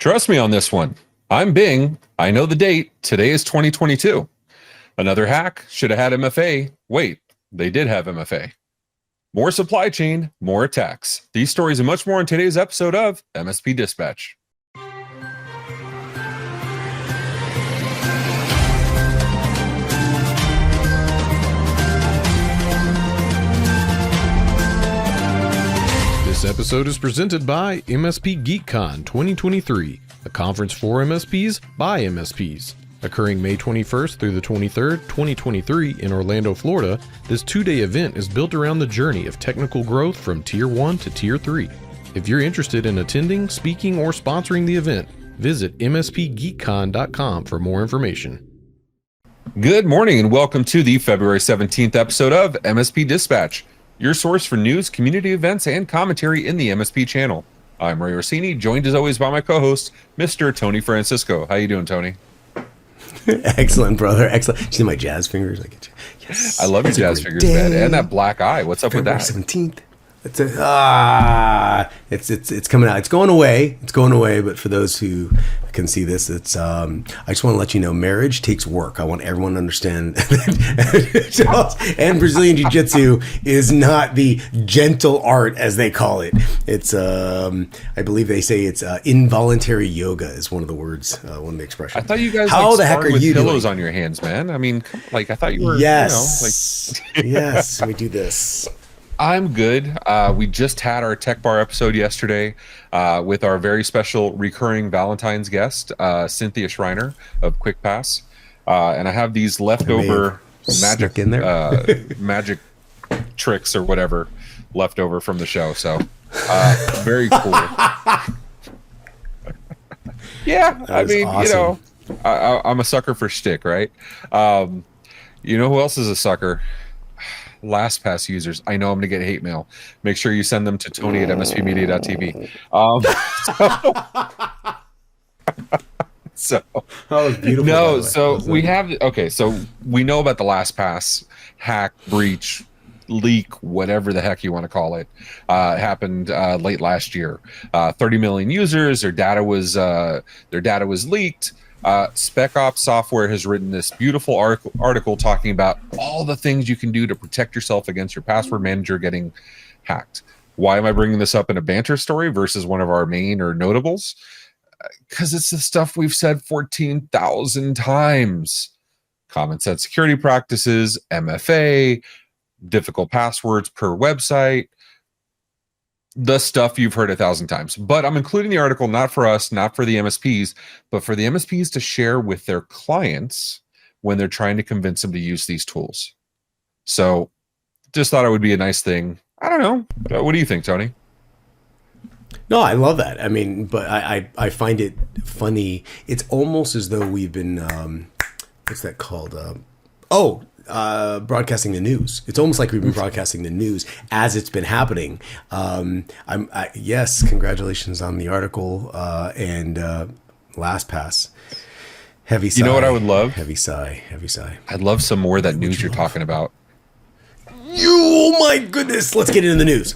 Trust me on this one. I'm Bing. I know the date. Today is 2022. Another hack. Should have had MFA. Wait, they did have MFA. More supply chain, more attacks. These stories and much more in today's episode of MSP Dispatch. This episode is presented by MSP GeekCon 2023, a conference for MSPs by MSPs. Occurring May 21st through the 23rd, 2023 in Orlando, Florida, this two-day event is built around the journey of technical growth from Tier 1 to Tier 3. If you're interested in attending, speaking, or sponsoring the event, visit mspgeekcon.com for more information. Good morning and welcome to the February 17th episode of MSP Dispatch, your source for news, community events, and commentary in the MSP channel. I'm Ray Orsini, joined as always by my co-host, Mr. Tony Francisco. How you doing, Tony? Excellent, brother. Excellent. You see my jazz fingers? Yes. I love your jazz fingers, man. And that black eye. What's up with that? February 17th. It's coming out. It's going away. But for those who can see this, it's I just want to let you know, marriage takes work. I want everyone to understand. And Brazilian Jiu-Jitsu is not the gentle art as they call it. It's I believe they say it's involuntary yoga is one of the words, one of the expressions. I thought you guys how the heck are with you pillows doing? On your hands, man. I mean, like I thought you were. Yes, yes, we do this. I'm good. We just had our Tech Bar episode yesterday with our very special recurring Valentine's guest, Cynthia Schreiner of QuickPass. And I have these leftover magic in there. Magic tricks or whatever left over from the show. So very cool. Yeah, I mean, awesome. You know, I'm a sucker for shtick, right? You know who else is a sucker? LastPass users. I know I'm going to get hate mail. Make sure you send them to Tony at mspmedia.tv. So beautiful. No, so we have, okay, so we know about the LastPass hack, breach, leak, whatever the heck you want to call it. Happened late last year. 30 million users, their data was leaked. Spec Ops Software has written this beautiful article talking about all the things you can do to protect yourself against your password manager getting hacked. Why am I bringing this up in a banter story versus one of our main or notables? Because it's the stuff we've said 14,000 times. Common sense security practices, MFA, difficult passwords per website. The stuff you've heard 1,000 times. But I'm including the article not for us, not for the MSPs, but for the MSPs to share with their clients when they're trying to convince them to use these tools. So just thought it would be a nice thing. I don't know. What do you think, Tony? No, I love that. I mean, but I find it funny. It's almost as though we've been, what's that called? Broadcasting the news. It's almost like we've been broadcasting the news as it's been happening. Yes, congratulations on the article and LastPass. Heavy sigh. You know what I would love? Heavy sigh. I'd love some more of that news you're talking about. Oh my goodness. Let's get into the news.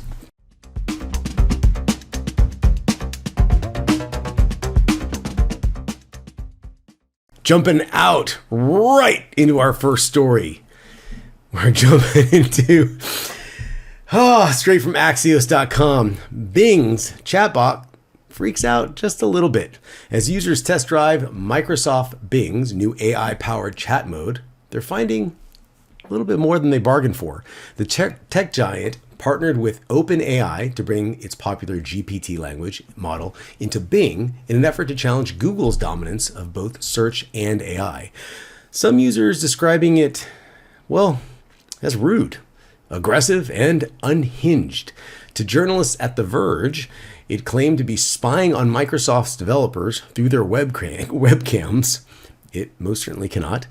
Jumping out right into our first story. We're jumping into, straight from Axios.com. Bing's chatbot freaks out just a little bit. As users test drive Microsoft Bing's new AI-powered chat mode, they're finding a little bit more than they bargained for. The tech giant partnered with OpenAI to bring its popular GPT language model into Bing in an effort to challenge Google's dominance of both search and AI. Some users describing it, well, as rude, aggressive, and unhinged. To journalists at The Verge, it claimed to be spying on Microsoft's developers through their webcams. It most certainly cannot.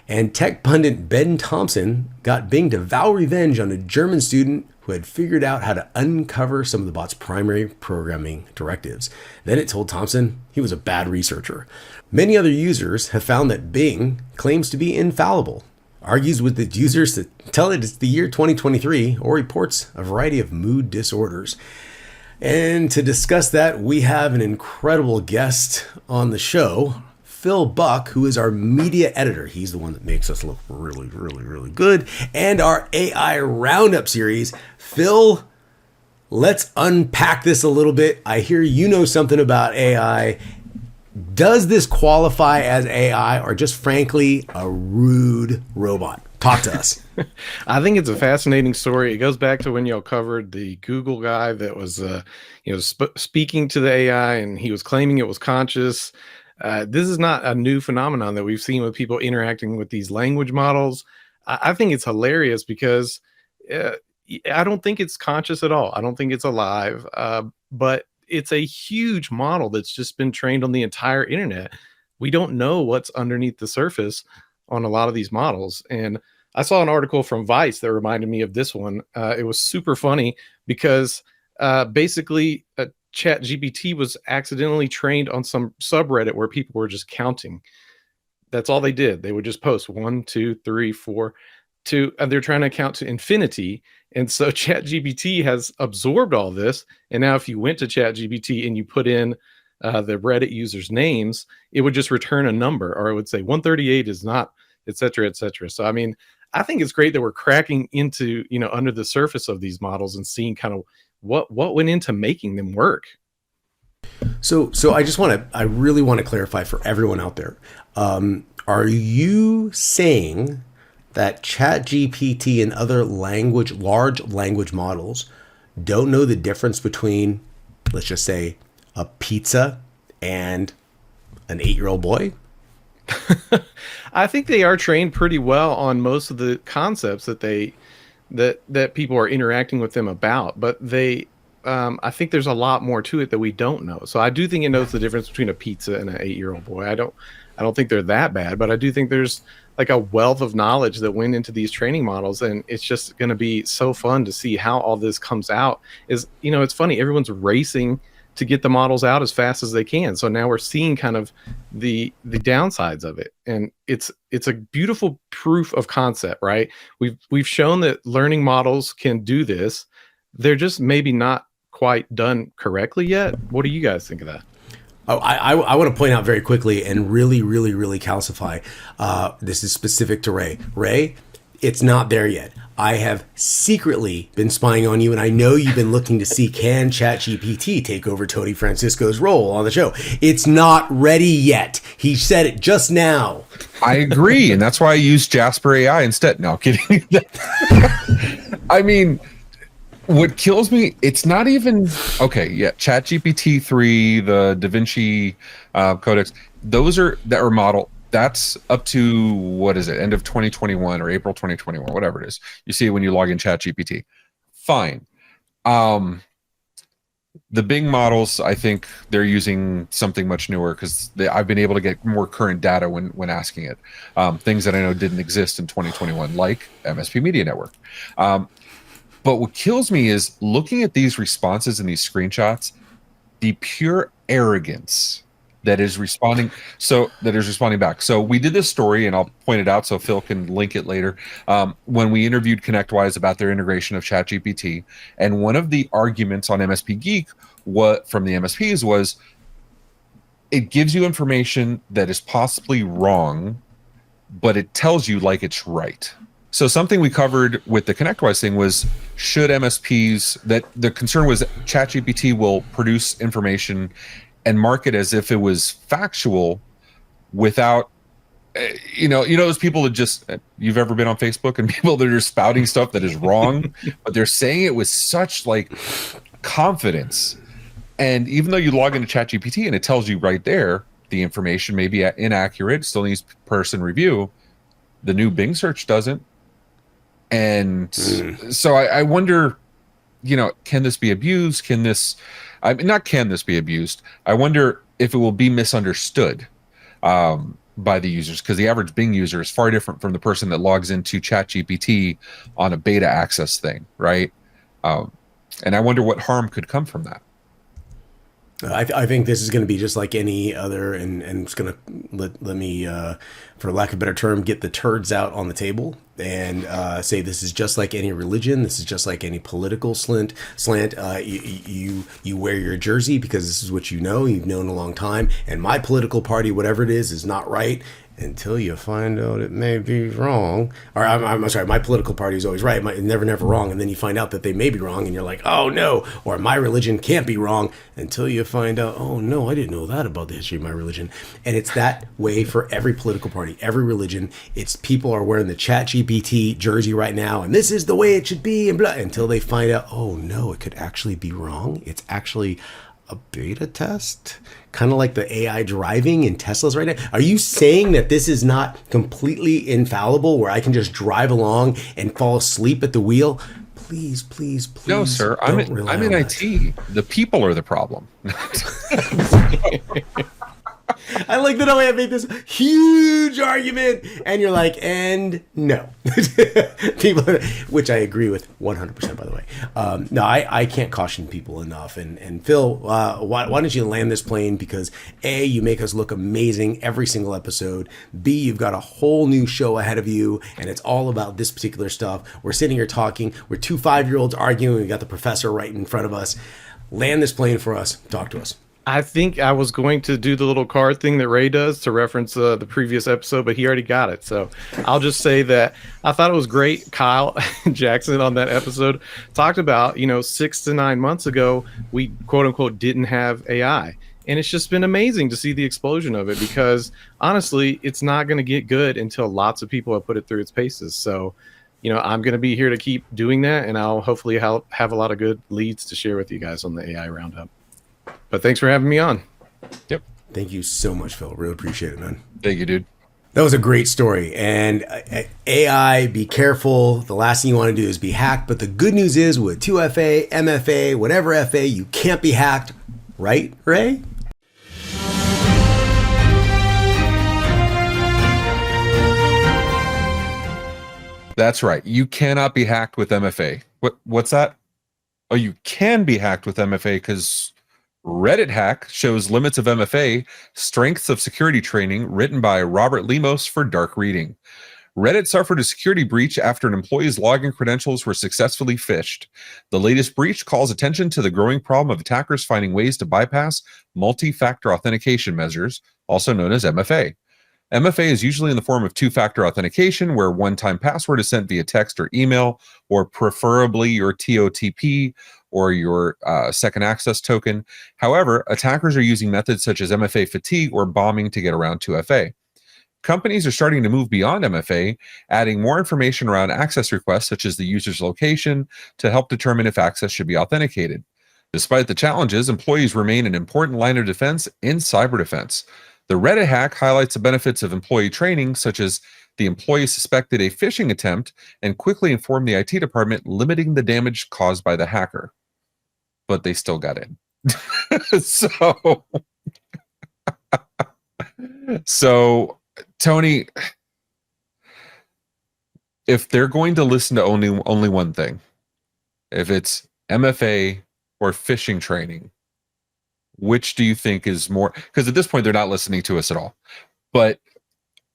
And tech pundit Ben Thompson got Bing to vow revenge on a German student who had figured out how to uncover some of the bot's primary programming directives. Then it told Thompson he was a bad researcher. Many other users have found that Bing claims to be infallible, argues with its users to tell it it's the year 2023, or reports a variety of mood disorders. And to discuss that, we have an incredible guest on the show, Phil Buck, who is our media editor. He's the one that makes us look really, really, really good. And our AI Roundup series. Phil, let's unpack this a little bit. I hear you know something about AI. Does this qualify as AI or just frankly a rude robot? Talk to us. I think it's a fascinating story. It goes back to when y'all covered the Google guy that was, speaking to the AI, and he was claiming it was conscious. This is not a new phenomenon that we've seen with people interacting with these language models. I think it's hilarious because I don't think it's conscious at all. I don't think it's alive, but it's a huge model that's just been trained on the entire internet. We don't know what's underneath the surface on a lot of these models. And I saw an article from Vice that reminded me of this one. It was super funny because basically ChatGPT was accidentally trained on some subreddit where people were just counting. That's all they did. They would just post 1, 2, 3, 4, 2, and they're trying to count to infinity. And so ChatGPT has absorbed all this. And now if you went to ChatGPT and you put in the Reddit users' names, it would just return a number, or it would say 138 is not, et cetera, et cetera. So, I mean, I think it's great that we're cracking into, under the surface of these models and seeing kind of what went into making them work. So I really want to clarify for everyone out there. Are you saying that ChatGPT and other large language models don't know the difference between, let's just say, a pizza and an 8-year-old boy? I think they are trained pretty well on most of the concepts that that people are interacting with them about, but I think there's a lot more to it that we don't know. So I do think it knows the difference between a pizza and an 8-year-old boy. I don't think they're that bad, but I do think there's like a wealth of knowledge that went into these training models, and it's just going to be so fun to see how all this comes out. It's funny, everyone's racing to get the models out as fast as they can. So now we're seeing kind of the downsides of it. And it's a beautiful proof of concept, right? We've shown that learning models can do this. They're just maybe not quite done correctly yet. What do you guys think of that? Oh, I want to point out very quickly and really, really, really calcify. This is specific to Ray. Ray, it's not there yet. I have secretly been spying on you, and I know you've been looking to see, can ChatGPT take over Tony Francisco's role on the show? It's not ready yet. He said it just now. I agree, and that's why I use Jasper AI instead. No, kidding. I mean, what kills me, it's not even okay. Yeah, ChatGPT 3, the Da Vinci Codex, those are that are model. That's up to, what is it, end of 2021 or April 2021, whatever it is. You see it when you log in ChatGPT. Fine. The Bing models, I think they're using something much newer because I've been able to get more current data when asking it. Things that I know didn't exist in 2021, like MSP Media Network. But what kills me is looking at these responses and these screenshots, the pure arrogance that is responding back. So we did this story, and I'll point it out so Phil can link it later, when we interviewed ConnectWise about their integration of ChatGPT. And one of the arguments on MSP Geek from the MSPs was it gives you information that is possibly wrong, but it tells you like it's right. So something we covered with the ConnectWise thing was, should MSPs, that the concern was ChatGPT will produce information and mark it as if it was factual without, those people that just, you've ever been on Facebook and people that are spouting stuff that is wrong, but they're saying it with such like confidence. And even though you log into ChatGPT and it tells you right there, the information may be inaccurate, still needs person review, the new Bing search doesn't. And so I wonder, can this be abused? Not can this be abused? I wonder if it will be misunderstood by the users, because the average Bing user is far different from the person that logs into ChatGPT on a beta access thing, right? And I wonder what harm could come from that. I think this is going to be just like any other, and it's going to let me, for lack of a better term, get the turds out on the table and say this is just like any religion. This is just like any political slant. You wear your jersey because this is what you know. You've known a long time, and my political party, whatever it is not right until you find out it may be wrong. Or I'm sorry, my political party is always right, never wrong, and then you find out that they may be wrong, and you're like, oh no. Or my religion can't be wrong until you find out, oh no, I didn't know that about the history of my religion. And it's that way for every political party, every religion. It's people are wearing the ChatGPT jersey right now, and this is the way it should be, and blah, until they find out, oh no, it could actually be wrong. It's actually a beta test, kind of like the AI driving in Teslas right now. Are you saying that this is not completely infallible, where I can just drive along and fall asleep at the wheel? Please. No, sir. I'm in IT. The people are the problem. I like that I made this huge argument, and you're like, and no. People, which I agree with 100%, by the way. No, I can't caution people enough. And Phil, why don't you land this plane? Because A, you make us look amazing every single episode. B, you've got a whole new show ahead of you, and it's all about this particular stuff. We're sitting here talking. We're two 5-year-olds arguing. We got the professor right in front of us. Land this plane for us. Talk to us. I think I was going to do the little card thing that Ray does to reference the previous episode, but he already got it. So I'll just say that I thought it was great. Kyle Jackson on that episode talked about, 6 to 9 months ago, we quote unquote didn't have AI. And it's just been amazing to see the explosion of it, because honestly, it's not going to get good until lots of people have put it through its paces. So, I'm going to be here to keep doing that, and I'll hopefully have a lot of good leads to share with you guys on the AI Roundup. But thanks for having me on. Yep. Thank you so much, Phil. Really appreciate it, man. Thank you, dude. That was a great story. And AI, be careful. The last thing you want to do is be hacked. But the good news is with 2FA, MFA, whatever FA, you can't be hacked. Right, Ray? That's right. You cannot be hacked with MFA. What's that? Oh, you can be hacked with MFA because Reddit hack shows limits of MFA, strengths of security training, written by Robert Lemos for dark reading. Reddit suffered a security breach after an employee's login credentials were successfully phished. The latest breach calls attention to the growing problem of attackers finding ways to bypass multi-factor authentication measures, also known as MFA. MFA is usually in the form of two-factor authentication, where one-time password is sent via text or email, or preferably your TOTP or your second access token. However, attackers are using methods such as MFA fatigue or bombing to get around 2FA. Companies are starting to move beyond MFA, adding more information around access requests, such as the user's location, to help determine if access should be authenticated. Despite the challenges, employees remain an important line of defense in cyber defense. The Reddit hack highlights the benefits of employee training, such as the employee suspected a phishing attempt and quickly informed the IT department, limiting the damage caused by the hacker. But they still got in. So, Tony, if they're going to listen to only one thing, if it's MFA or phishing training, which do you think is more? Because at this point, they're not listening to us at all. But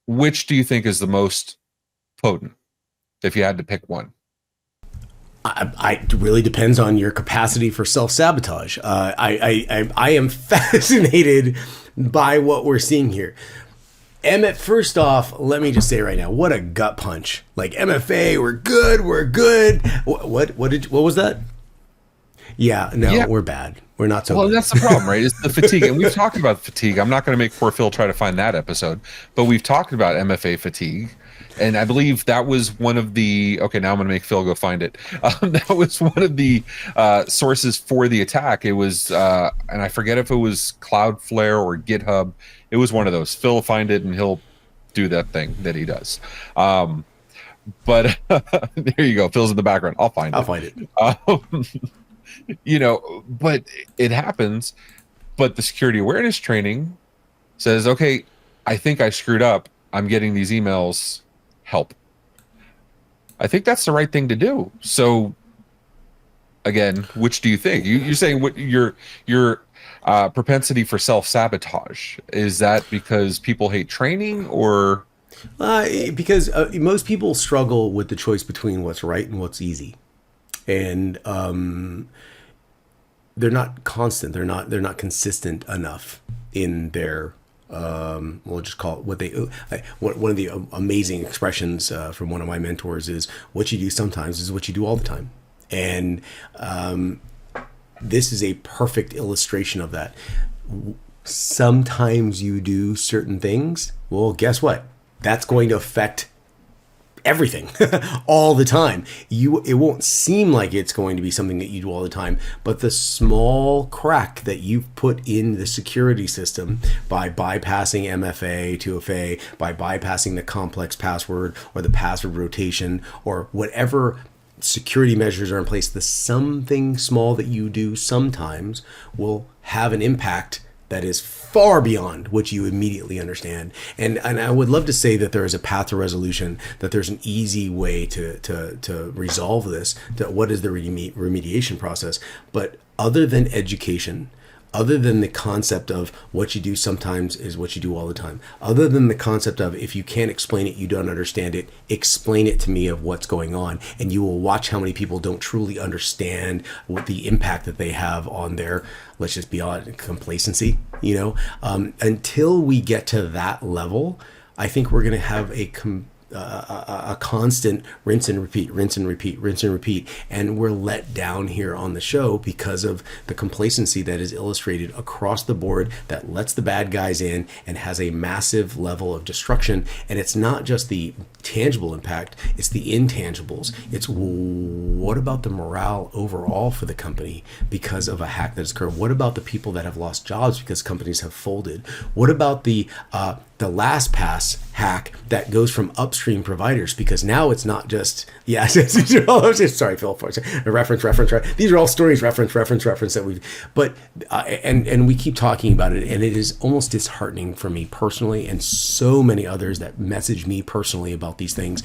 which do you think is the most potent, if you had to pick one? It really depends on your capacity for self-sabotage. I am fascinated by what we're seeing here. Emmett, first off, let me just say right now, what a gut punch. Like, MFA, we're good. What was that? Yeah, we're bad. We're not so well, good. That's the problem, right? It's the fatigue. And we've talked about fatigue. I'm not going to make poor Phil try to find that episode, but we've talked about MFA fatigue. And I believe that was one of the, okay, now I'm going to make Phil go find it. That was one of the sources for the attack. It was, and I forget if it was Cloudflare or GitHub. It was one of those. Phil will find it and he'll do that thing that he does. But there you go. Phil's in the background. I'll find it. But it happens. But the security awareness training says, okay, I think I screwed up. I'm getting these emails. Help. I think that's the right thing to do. So again, which do you think? You're saying what you're propensity for self-sabotage? Is that because people hate training, or because most people struggle with the choice between what's right and what's easy, and they're not constant. They're not consistent enough in their we'll just call it what they. One of the amazing expressions from one of my mentors is, "What you do sometimes is what you do all the time," and this is a perfect illustration of that. Sometimes you do certain things. Well, guess what? That's going to affect everything all the time. It won't seem like it's going to be something that you do all the time, but the small crack that you've put in the security system by bypassing MFA, 2FA, by bypassing the complex password or the password rotation or whatever security measures are in place, the something small that you do sometimes will have an impact that is far beyond what you immediately understand. And I would love to say that there is a path to resolution, that there's an easy way to resolve this, that what is the remediation process. But other than education, other than the concept of what you do sometimes is what you do all the time, other than the concept of if you can't explain it, you don't understand it, explain it to me of what's going on, and you will watch how many people don't truly understand what the impact that they have on their, let's just be honest, complacency, until we get to that level. I think we're going to have a constant rinse and repeat, and we're let down here on the show because of the complacency that is illustrated across the board, that lets the bad guys in and has a massive level of destruction. And it's not just the tangible impact, it's the intangibles. It's what about the morale overall for the company because of a hack that has occurred? What about the people that have lost jobs because companies have folded? What about the LastPass hack that goes from upstream providers, because now it's not just sorry Phil, reference. These are all stories reference that we've, but and we keep talking about it, and it is almost disheartening for me personally and so many others that message me personally about these things.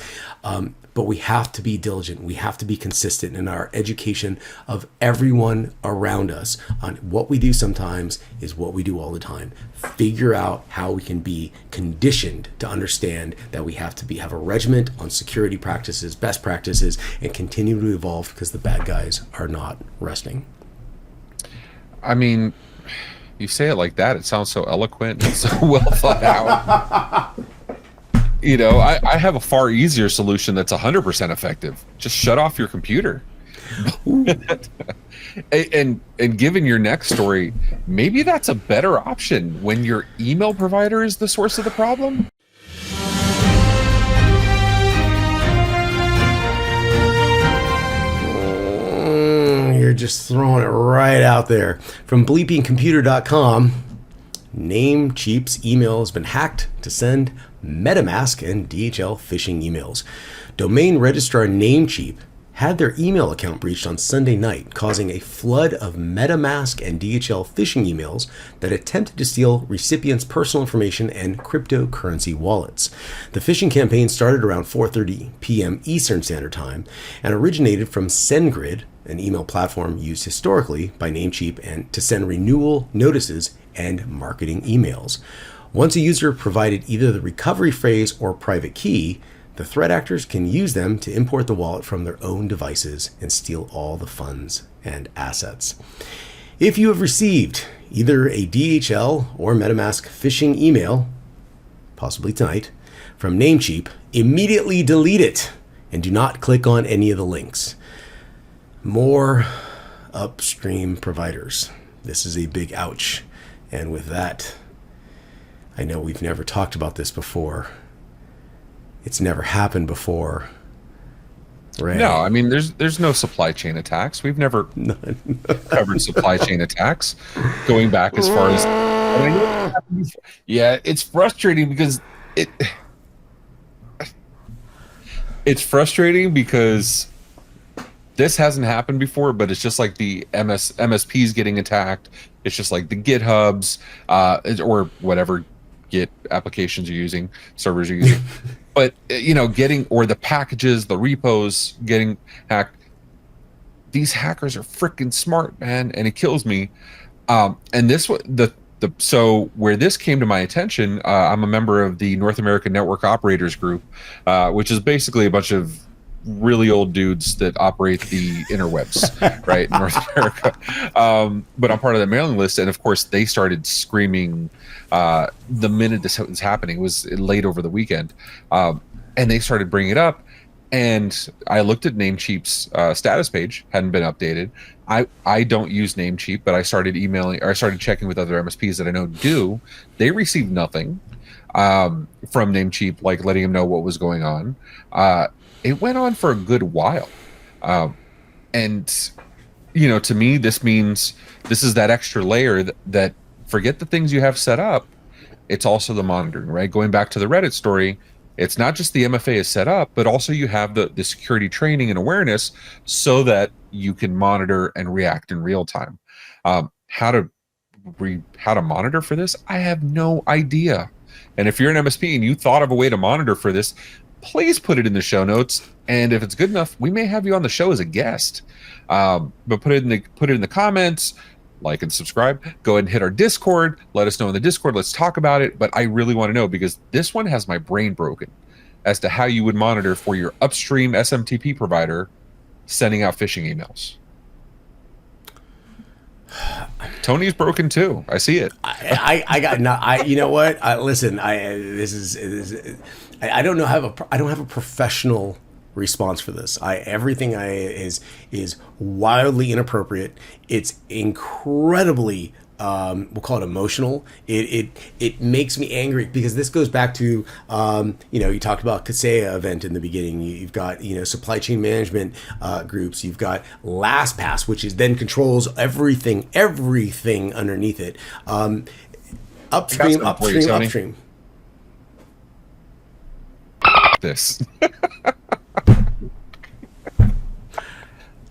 But we have to be diligent. We have to be consistent in our education of everyone around us on what we do sometimes is what we do all the time. Figure out how we can be conditioned to understand that we have to have a regiment on security practices, best practices, and continue to evolve because the bad guys are not resting. I mean, you say it like that, it sounds so eloquent and so well thought out. I have a far easier solution that's 100% effective. Just shut off your computer. and given your next story, maybe that's a better option when your email provider is the source of the problem. You're just throwing it right out there. From bleepingcomputer.com, NameCheap's email has been hacked to send Metamask and DHL phishing emails. Domain registrar NameCheap had their email account breached on Sunday night, causing a flood of Metamask and DHL phishing emails that attempted to steal recipients' personal information and cryptocurrency wallets. The phishing campaign started around 4:30 p.m. Eastern Standard Time and originated from SendGrid, an email platform used historically by NameCheap and to send renewal notices and marketing emails. Once a user provided either the recovery phrase or private key, the threat actors can use them to import the wallet from their own devices and steal all the funds and assets. If you have received either a DHL or Metamask phishing email, possibly tonight, from NameCheap, immediately delete it and do not click on any of the links. More upstream providers. This is a big ouch. And with that, I know we've never talked about this before. It's never happened before. Right? No, I mean, there's no supply chain attacks. We've never covered supply chain attacks going back as far as... Yeah, it's frustrating because it's frustrating because this hasn't happened before, but it's just like the MSPs getting attacked. It's just like the GitHubs or whatever Git applications you're using, servers you're using. But, getting, or the packages, the repos getting hacked. These hackers are freaking smart, man, and it kills me. And this was so where this came to my attention, I'm a member of the North American Network Operators Group, which is basically a bunch of really old dudes that operate the interwebs, right, in North America. But I'm part of the mailing list, and of course they started screaming the minute this was happening. It was late over the weekend, and they started bringing it up. And I looked at NameCheap's status page, hadn't been updated. I don't use NameCheap, but I started checking with other MSPs that I know do. They received nothing from NameCheap, like letting them know what was going on. It went on for a good while. And, to me, this means this is that extra layer that forget the things you have set up. It's also the monitoring, right? Going back to the Reddit story, it's not just the MFA is set up, but also you have the security training and awareness so that you can monitor and react in real time. How to monitor for this? I have no idea. And if you're an MSP and you thought of a way to monitor for this, please put it in the show notes. And if it's good enough, we may have you on the show as a guest. But put it in the comments. Like and subscribe. Go ahead and hit our Discord. Let us know in the Discord. Let's talk about it. But I really want to know, because this one has my brain broken as to how you would monitor for your upstream SMTP provider sending out phishing emails. Tony's broken too. I see it. You know what? Listen. I don't have a professional response for this. Everything is wildly inappropriate. It's incredibly we'll call it emotional. It makes me angry, because this goes back to you talked about Kaseya event in the beginning. You've got supply chain management groups. You've got LastPass, which then controls everything underneath it. Upstream. This.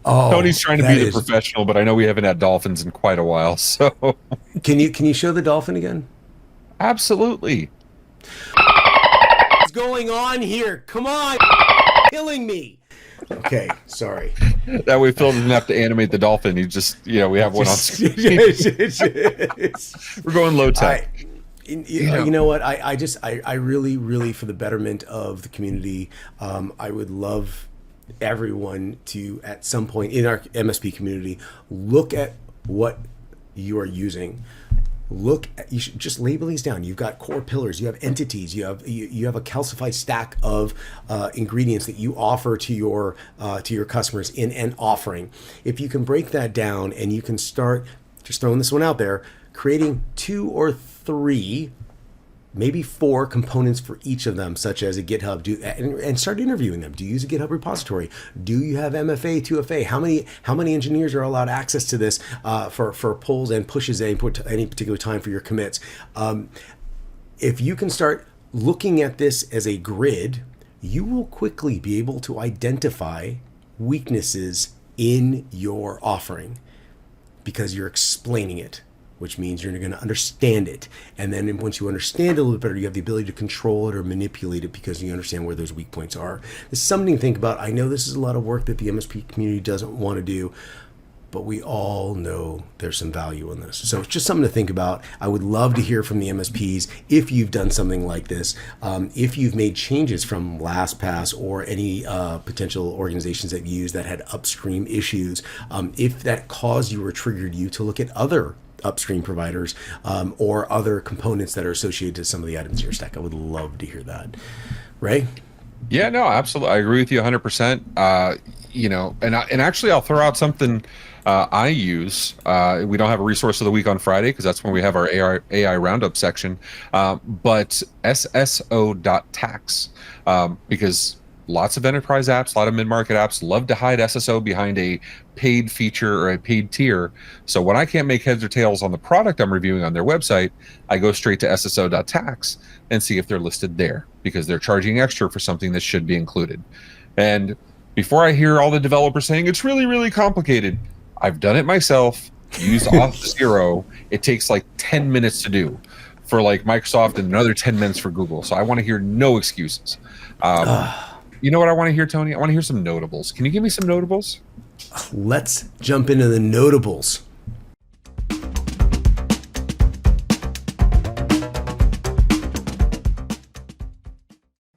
Oh, Tony's trying to be the professional, but I know we haven't had dolphins in quite a while. So can you show the dolphin again? Absolutely. What's going on here? Come on, killing me. Okay, sorry. That way Phil doesn't have to animate the dolphin. You just we have one on screen. We're going low tech. You know what? I really, for the betterment of the community, I would love everyone to, at some point in our MSP community, look at what you are using. You should just label these down. You've got core pillars, you have entities, you have a calcified stack of ingredients that you offer to your customers in an offering. If you can break that down, and you can start, just throwing this one out there, creating 2 or 3, maybe 4 components for each of them, such as a GitHub, and start interviewing them. Do you use a GitHub repository? Do you have MFA, 2FA? How many engineers are allowed access to this for pulls and pushes at any particular time for your commits? If you can start looking at this as a grid, you will quickly be able to identify weaknesses in your offering, because you're explaining it, which means you're going to understand it. And then once you understand it a little bit better, you have the ability to control it or manipulate it, because you understand where those weak points are. This is something to think about. I know this is a lot of work that the MSP community doesn't want to do, but we all know there's some value in this. So it's just something to think about. I would love to hear from the MSPs if you've done something like this, if you've made changes from LastPass or any potential organizations that you use that had upstream issues, if that caused you or triggered you to look at other upstream providers or other components that are associated to some of the items in your stack. I would love to hear that. Ray? Yeah, no, absolutely. I agree with you 100%. And actually I'll throw out something I use. We don't have a resource of the week on Friday, because that's when we have our AI roundup section. But sso.tax, because lots of enterprise apps, a lot of mid-market apps love to hide SSO behind a paid feature or a paid tier. So when I can't make heads or tails on the product I'm reviewing on their website, I go straight to sso.tax and see if they're listed there, because they're charging extra for something that should be included. And before I hear all the developers saying it's really, really complicated, I've done it myself, used Auth0. It takes like 10 minutes to do for like Microsoft, and another 10 minutes for Google. So I want to hear no excuses. You know what I want to hear, Tony? I want to hear some notables. Can you give me some notables? Let's jump into the notables.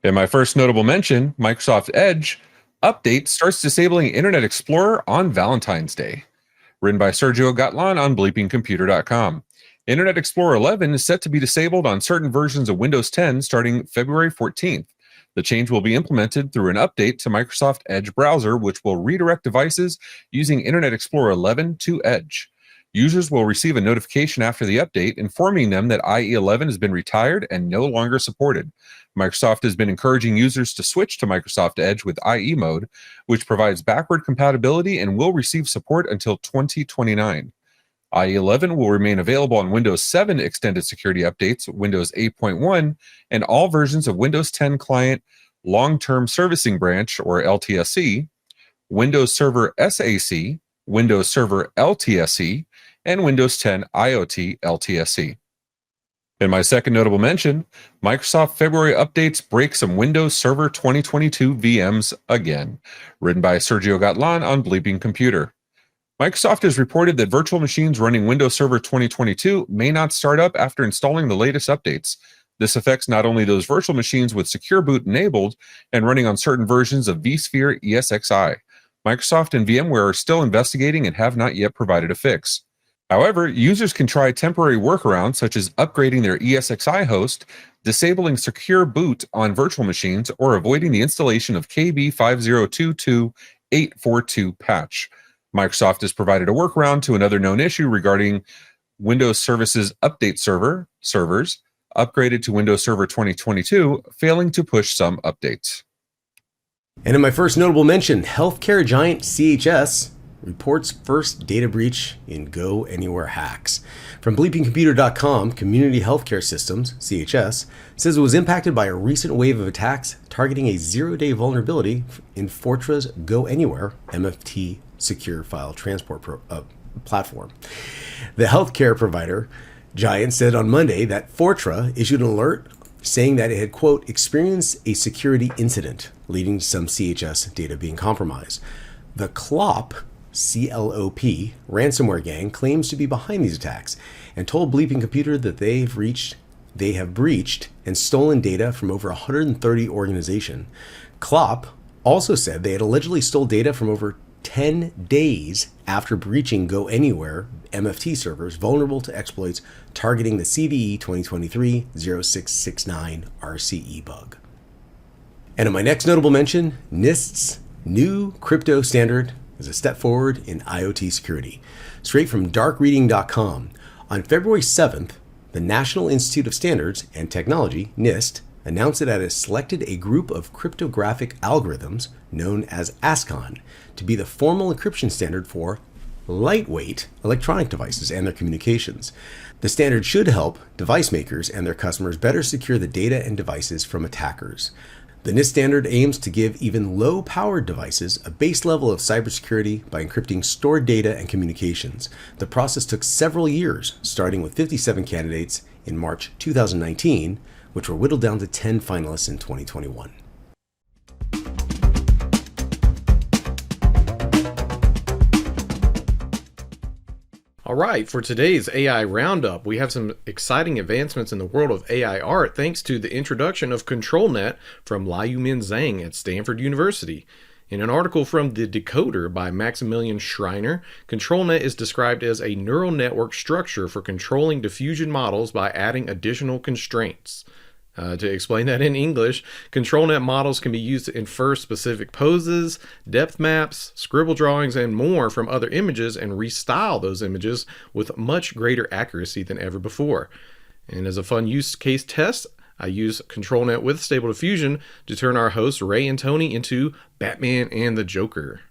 In my first notable mention, Microsoft Edge update starts disabling Internet Explorer on Valentine's Day. Written by Sergio Gatlan on bleepingcomputer.com. Internet Explorer 11 is set to be disabled on certain versions of Windows 10 starting February 14th. The change will be implemented through an update to Microsoft Edge browser, which will redirect devices using Internet Explorer 11 to Edge. Users will receive a notification after the update informing them that IE 11 has been retired and no longer supported. Microsoft has been encouraging users to switch to Microsoft Edge with IE mode, which provides backward compatibility and will receive support until 2029. IE 11 will remain available on Windows 7 extended security updates, Windows 8.1, and all versions of Windows 10 Client Long-Term Servicing Branch, or LTSC, Windows Server SAC, Windows Server LTSC, and Windows 10 IoT LTSC. In my second notable mention, Microsoft February updates break some Windows Server 2022 VMs again. Written by Sergio Gatlan on Bleeping Computer. Microsoft has reported that virtual machines running Windows Server 2022 may not start up after installing the latest updates. This affects not only those virtual machines with Secure Boot enabled and running on certain versions of vSphere ESXi. Microsoft and VMware are still investigating and have not yet provided a fix. However, users can try temporary workarounds such as upgrading their ESXi host, disabling Secure Boot on virtual machines, or avoiding the installation of KB5022842 patch. Microsoft has provided a workaround to another known issue regarding Windows Services Update servers upgraded to Windows Server 2022, failing to push some updates. And in my first notable mention, healthcare giant CHS reports first data breach in GoAnywhere hacks. From bleepingcomputer.com, Community Healthcare Systems, CHS, says it was impacted by a recent wave of attacks targeting a zero-day vulnerability in Fortra's GoAnywhere MFT secure file transport platform. The healthcare provider giant said on Monday that Fortra issued an alert saying that it had, quote, experienced a security incident leading to some CHS data being compromised. The CLOP ransomware gang claims to be behind these attacks and told Bleeping Computer that they have breached and stolen data from over 130 organizations. CLOP also said they had allegedly stole data from over 10 days after breaching GoAnywhere MFT servers vulnerable to exploits targeting the CVE 2023-0669 RCE bug. And in my next notable mention, NIST's new crypto standard is a step forward in IoT security. Straight from darkreading.com, on February 7th, the National Institute of Standards and Technology, NIST, announced that it has selected a group of cryptographic algorithms known as ASCII to be the formal encryption standard for lightweight electronic devices and their communications. The standard should help device makers and their customers better secure the data and devices from attackers. The NIST standard aims to give even low-powered devices a base level of cybersecurity by encrypting stored data and communications. The process took several years, starting with 57 candidates in March 2019, which were whittled down to 10 finalists in 2021. All right, for today's AI Roundup, we have some exciting advancements in the world of AI art thanks to the introduction of ControlNet from Liu-Min Zhang at Stanford University. In an article from The Decoder by Maximilian Schreiner, ControlNet is described as a neural network structure for controlling diffusion models by adding additional constraints. To explain that in English, ControlNet models can be used to infer specific poses, depth maps, scribble drawings, and more from other images and restyle those images with much greater accuracy than ever before. And as a fun use case test, I use ControlNet with Stable Diffusion to turn our hosts Ray and Tony into Batman and the Joker.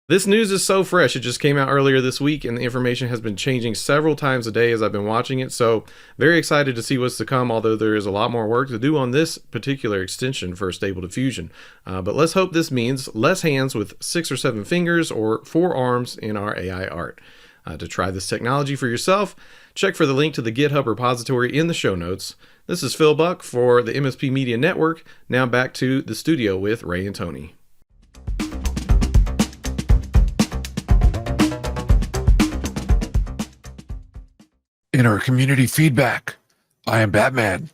This news is so fresh. It just came out earlier this week, and the information has been changing several times a day as I've been watching it. So very excited to see what's to come, although there is a lot more work to do on this particular extension for Stable Diffusion. But let's hope this means less hands with 6 or 7 fingers or 4 arms in our AI art. To try this technology for yourself, check for the link to the GitHub repository in the show notes. This is Phil Buck for the MSP Media Network. Now back to the studio with Ray and Tony. In our community feedback, I am Batman.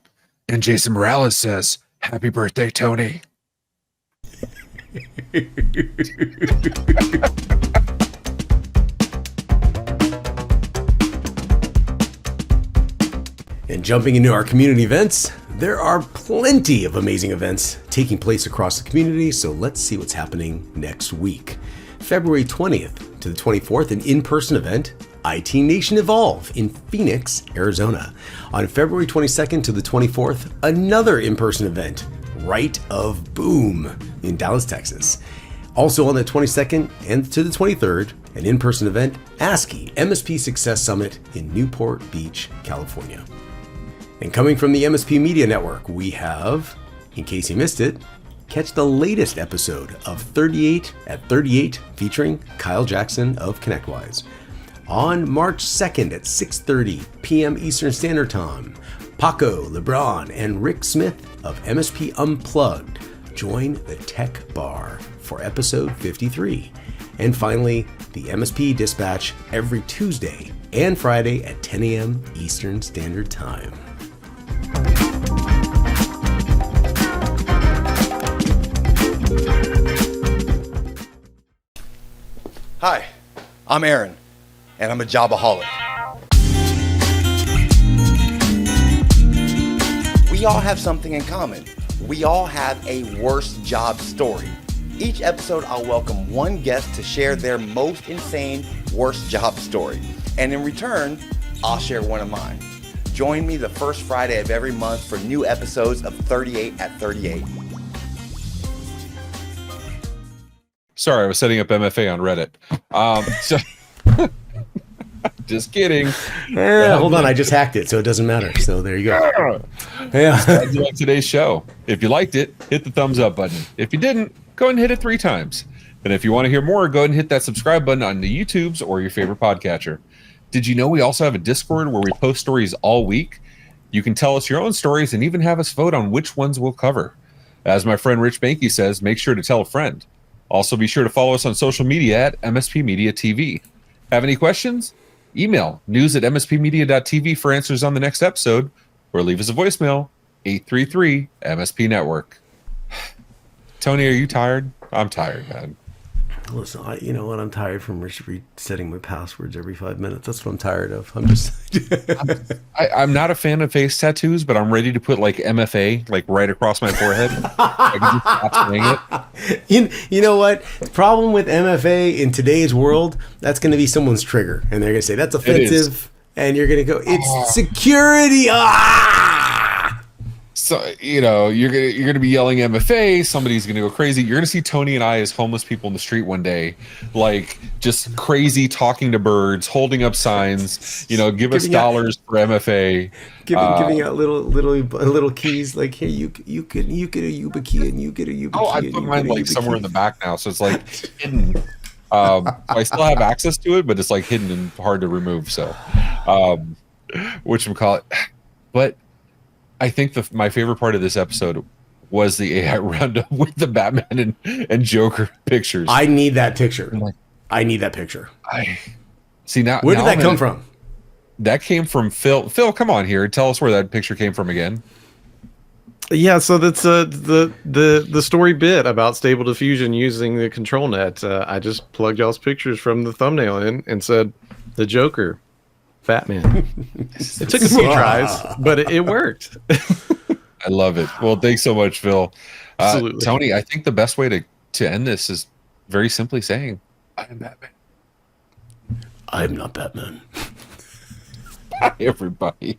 And Jason Morales says, "Happy birthday, Tony." And jumping into our community events, there are plenty of amazing events taking place across the community, so let's see what's happening next week. February 20th to the 24th, an in-person event, IT Nation Evolve in Phoenix, Arizona. On February 22nd to the 24th, another in-person event, Right of Boom in Dallas, Texas. Also on the 22nd and to the 23rd, an in-person event, ASCII MSP Success Summit in Newport Beach, California. And coming from the MSP Media Network, we have, in case you missed it, catch the latest episode of 38 at 38 featuring Kyle Jackson of ConnectWise. On March 2nd at 6:30 p.m. Eastern Standard Time, Paco, LeBron, and Rick Smith of MSP Unplugged join the Tech Bar for episode 53. And finally, the MSP Dispatch every Tuesday and Friday at 10 a.m. Eastern Standard Time. Hi, I'm Aaron, and I'm a jobaholic. We all have something in common. We all have a worst job story. Each episode, I'll welcome one guest to share their most insane worst job story. And in return, I'll share one of mine. Join me the first Friday of every month for new episodes of 38 at 38. Sorry, I was setting up MFA on Reddit. So just kidding. Hold on, I just hacked it, so it doesn't matter. So there you go. Yeah. Glad you liked today's show. If you liked it, hit the thumbs up button. If you didn't, go ahead and hit it 3 times. And if you want to hear more, go ahead and hit that subscribe button on the YouTubes or your favorite podcatcher. Did you know we also have a Discord where we post stories all week? You can tell us your own stories and even have us vote on which ones we'll cover. As my friend Rich Banky says, make sure to tell a friend. Also, be sure to follow us on social media at MSP Media TV. Have any questions? Email news@mspmedia.tv for answers on the next episode, or leave us a voicemail, 833 MSP Network. Tony, are you tired? I'm tired, man. Listen, you know what? I'm tired from resetting my passwords every 5 minutes. That's what I'm tired of. I'm just... I'm not a fan of face tattoos, but I'm ready to put like MFA like right across my forehead. I can just stop saying it. You know what? The problem with MFA in today's world, that's going to be someone's trigger. And they're going to say, that's offensive. And you're going to go, it's security. So, you know, you're gonna be yelling MFA, somebody's gonna go crazy. You're gonna see Tony and I as homeless people in the street one day, like just crazy, talking to birds, holding up signs, you know, give us dollars for MFA. Giving out little keys, like, hey, you get a Yuba key and you get a Yuba key. Oh, I put mine like somewhere in the back now, so it's like hidden. I still have access to it, but it's like hidden and hard to remove. So, whatchamacallit. But I think my favorite part of this episode was the AI roundup with the Batman and Joker pictures. I need that picture. I need that picture. See now. Where did that come from? That came from Phil. Phil, come on here. Tell us where that picture came from again. Yeah, so that's the story bit about Stable Diffusion using the control net. I just plugged y'all's pictures from the thumbnail in and said the Joker. Batman. It took a few tries, but it worked. I love it. Well, thanks so much, Phil. Absolutely. Tony, I think the best way to end this is very simply saying, I am Batman. I am not Batman. Bye, everybody.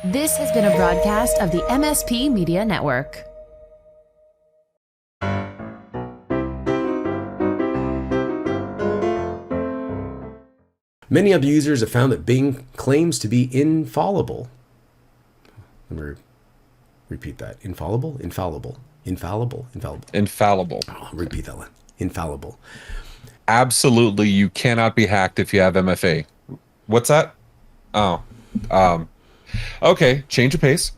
This has been a broadcast of the MSP Media Network. Many other users have found that Bing claims to be infallible. Let me repeat that. Infallible? Infallible. Infallible. Infallible. Infallible. Oh, repeat that one. Infallible. Absolutely, you cannot be hacked if you have MFA. What's that? Oh, Okay, change of pace.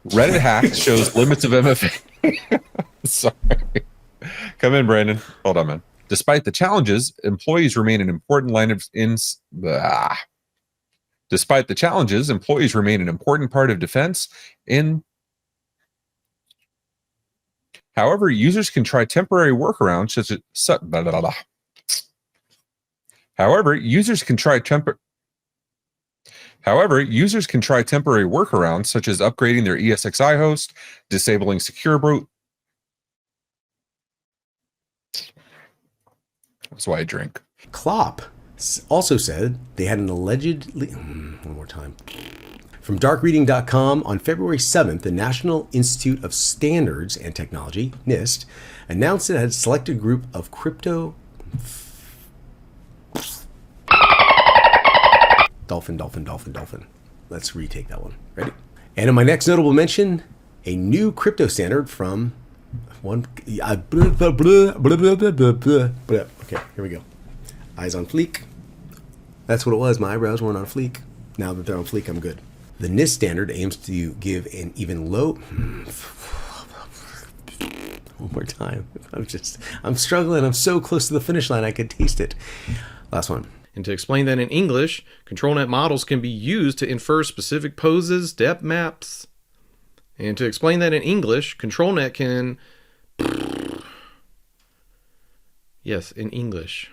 Reddit hack shows limits of MFA. Sorry. Come in, Brandon. Hold on, man. Despite the challenges, employees remain an important line of Despite the challenges, employees remain an important part of defense in. However, users can try temporary workarounds such as However, users can try temporary workarounds such as upgrading their ESXi host, disabling secure boot. That's why I drink. Klopp also said they had an allegedly... one more time. From darkreading.com, on February 7th, the National Institute of Standards and Technology, NIST, announced it had selected a group of crypto... Dolphin. Let's retake that one. Ready? And in my next notable mention, a new crypto standard from one... Okay, here we go. Eyes on fleek. That's what it was. My eyebrows weren't on fleek. Now that they're on fleek, I'm good. The NIST standard aims to give an even low... One more time. I'm struggling. I'm so close to the finish line, I could taste it. Last one. And to explain that in English, ControlNet models can be used to infer specific poses, depth maps. And to explain that in English, ControlNet can... Yes, in English.